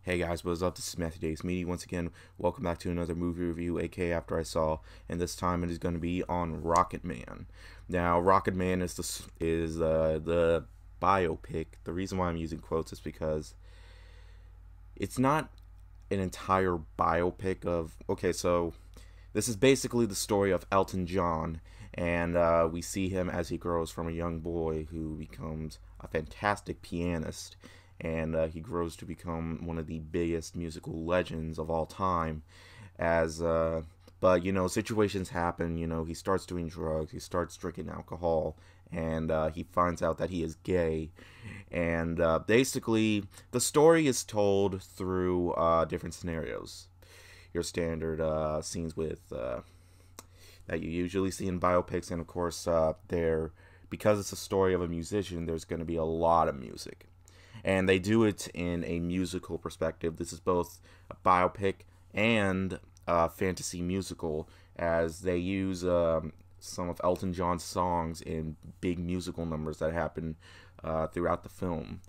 Hey guys, what's up? This is Matthew Davis Media. Once again, welcome back to another movie review, aka After I Saw, and this time it is going to be on Rocketman. Now, Rocketman is the biopic. The reason why I'm using quotes is because it's not an entire biopic of. Okay, so this is basically the story of Elton John, and we see him as he grows from a young boy who becomes a fantastic pianist, and he grows to become one of the biggest musical legends of all time. As but situations happen. He starts doing drugs, he starts drinking alcohol, and he finds out that he is gay. And basically, the story is told through different scenarios. Your standard scenes with that you usually see in biopics, and of course, there because it's a story of a musician, there's going to be a lot of music, and they do it in a musical perspective. This is both a biopic and a fantasy musical, as they use some of Elton John's songs in big musical numbers that happen throughout the film,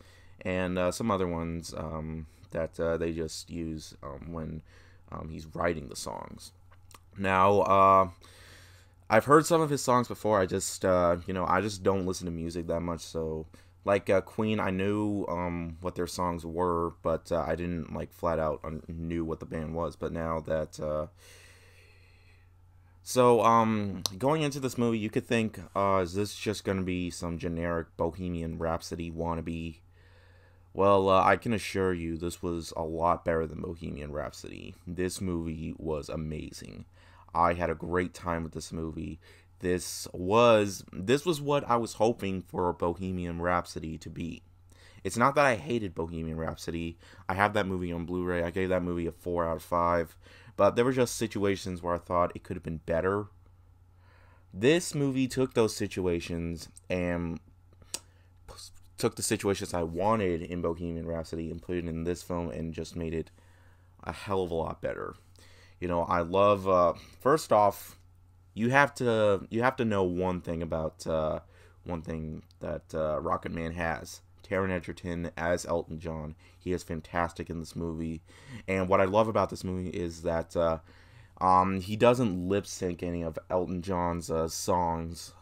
and some other ones that they just use when he's writing the songs. Now, I've heard some of his songs before. I just don't listen to music that much. So, like Queen, I knew what their songs were, but I didn't like flat out knew what the band was. But now that going into this movie, you could think, is this just gonna be some generic Bohemian Rhapsody wannabe? Well, I can assure you, this was a lot better than Bohemian Rhapsody. This movie was amazing. I had a great time with this movie. This was what I was hoping for Bohemian Rhapsody to be. It's not that I hated Bohemian Rhapsody. I have that movie on Blu-ray. I gave that movie a 4 out of 5. But there were just situations where I thought it could have been better. This movie took those situations and took the situations I wanted in Bohemian Rhapsody and put it in this film and just made it a hell of a lot better. I love. First off, you have to know one thing that Rocketman has. Taron Egerton as Elton John. He is fantastic in this movie, and what I love about this movie is that he doesn't lip sync any of Elton John's songs.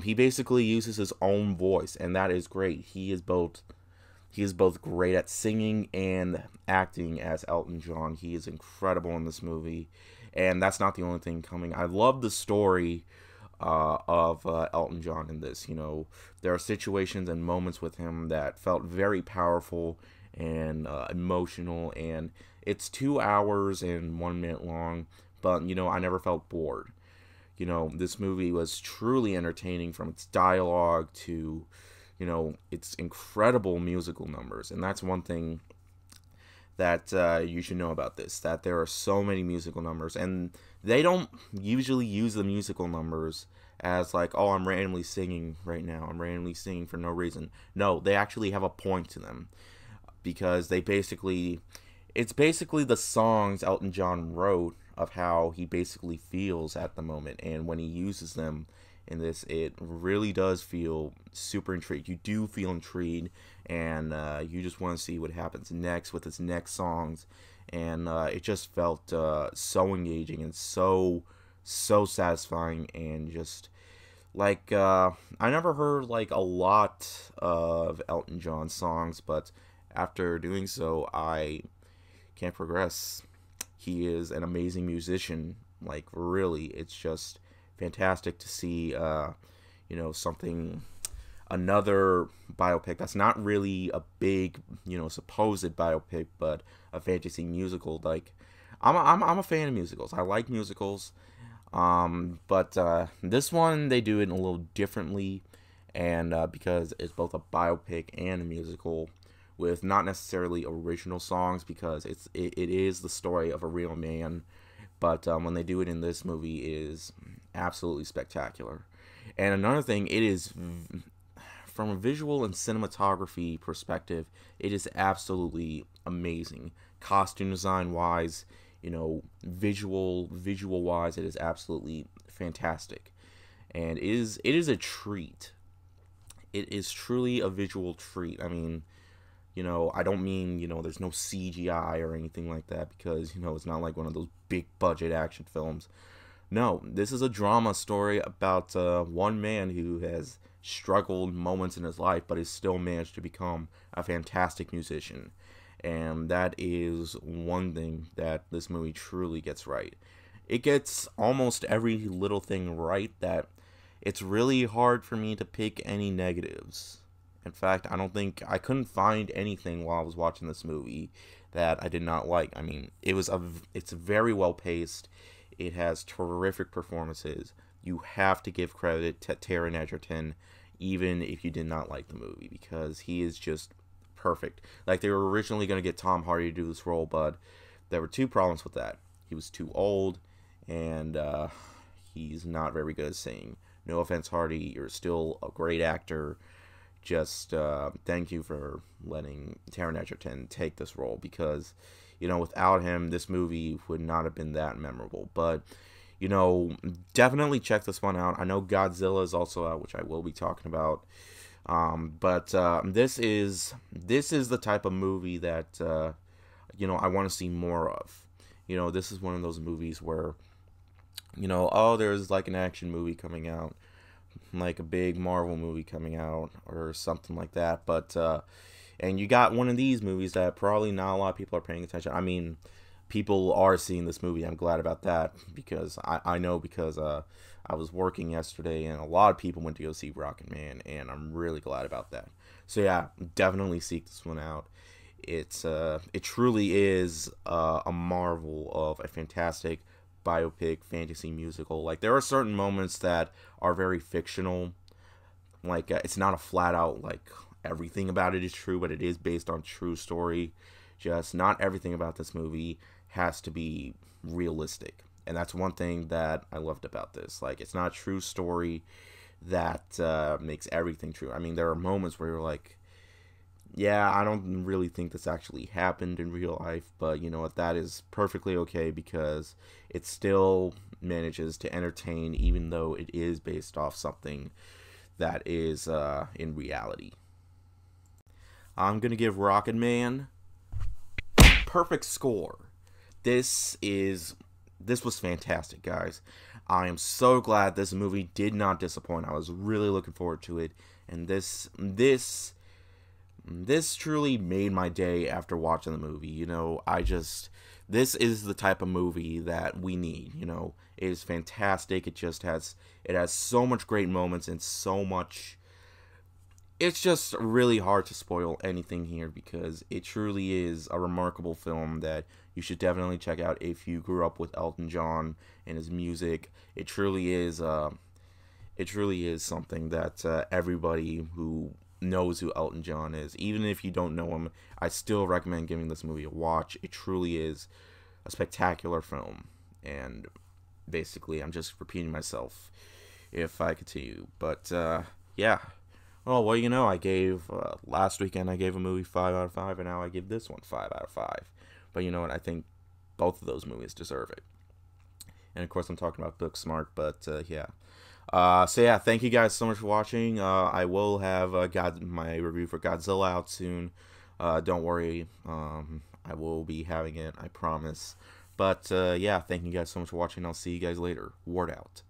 He basically uses his own voice, and that is great. He is both great at singing and acting as Elton John. He is incredible in this movie, and that's not the only thing coming. I love the story of Elton John in this. There are situations and moments with him that felt very powerful and emotional, and it's 2 hours and 1 minute long, but I never felt bored. This movie was truly entertaining from its dialogue to, its incredible musical numbers. And that's one thing that you should know about this, that there are so many musical numbers. And they don't usually use the musical numbers as like, oh, I'm randomly singing right now. I'm randomly singing for no reason. No, they actually have a point to them, because it's basically the songs Elton John wrote of how he basically feels at the moment, and when he uses them in this, it really does feel super intrigued. You do feel intrigued, and you just want to see what happens next with his next songs, and it just felt so engaging and so satisfying, and just like I never heard like a lot of Elton John songs, but after doing so, I can't progress. He is an amazing musician. Like, really, it's just fantastic to see, something, another biopic that's not really a big, supposed biopic, but a fantasy musical. Like, I'm a fan of musicals. I like musicals. But this one, they do it a little differently, and because it's both a biopic and a musical, with not necessarily original songs, because it is the story of a real man, but when they do it in this movie, it is absolutely spectacular. And another thing, it is from a visual and cinematography perspective, it is absolutely amazing. Costume design wise, visual wise, it is absolutely fantastic, and it is a treat. It is truly a visual treat. I mean, I don't mean, there's no CGI or anything like that, because, it's not like one of those big budget action films. No, this is a drama story about one man who has struggled moments in his life, but has still managed to become a fantastic musician. And that is one thing that this movie truly gets right. It gets almost every little thing right that it's really hard for me to pick any negatives. In fact, I couldn't find anything while I was watching this movie that I did not like. I mean, it's very well paced. It has terrific performances. You have to give credit to Taron Egerton, even if you did not like the movie, because he is just perfect. Like, they were originally going to get Tom Hardy to do this role, but there were two problems with that. He was too old, and he's not very good at singing. No offense, Hardy, you're still a great actor. Just thank you for letting Taron Egerton take this role, because, without him, this movie would not have been that memorable. But, definitely check this one out. I know Godzilla is also out, which I will be talking about. But this is the type of movie that, I want to see more of. This is one of those movies where, oh, there's like an action movie coming out, like a big Marvel movie coming out or something like that. But and you got one of these movies that probably not a lot of people are paying attention. I mean, people are seeing this movie. I'm glad about that, because I know, because I was working yesterday and a lot of people went to go see Rocketman, and I'm really glad about that. So yeah, definitely seek this one out. It truly is a marvel of a fantastic biopic fantasy musical. Like, there are certain moments that are very fictional. Like, it's not a flat out, like, everything about it is true, but it is based on true story. Just not everything about this movie has to be realistic. And that's one thing that I loved about this. Like, it's not a true story that makes everything true. I mean, there are moments where you're like, yeah, I don't really think this actually happened in real life, but you know what, that is perfectly okay, because it still manages to entertain, even though it is based off something that is in reality. I'm going to give Rocketman perfect score. This was fantastic, guys. I am so glad this movie did not disappoint. I was really looking forward to it, and this truly made my day after watching the movie. This is the type of movie that we need. It is fantastic. It has so much great moments and so much. It's just really hard to spoil anything here, because it truly is a remarkable film that you should definitely check out if you grew up with Elton John and his music. It truly is something that everybody who knows who Elton John is, even if you don't know him, I still recommend giving this movie a watch. It truly is a spectacular film, and basically I'm just repeating myself if I continue, but yeah. Well, I gave last weekend I gave a movie 5 out of 5, and now I give this one 5 out of 5. But you know what? I think both of those movies deserve it. And of course, I'm talking about Booksmart, but yeah. So yeah, thank you guys so much for watching. I will have my review for Godzilla out soon. Don't worry, I will be having it, I promise. But yeah, thank you guys so much for watching. I'll see you guys later. Ward out.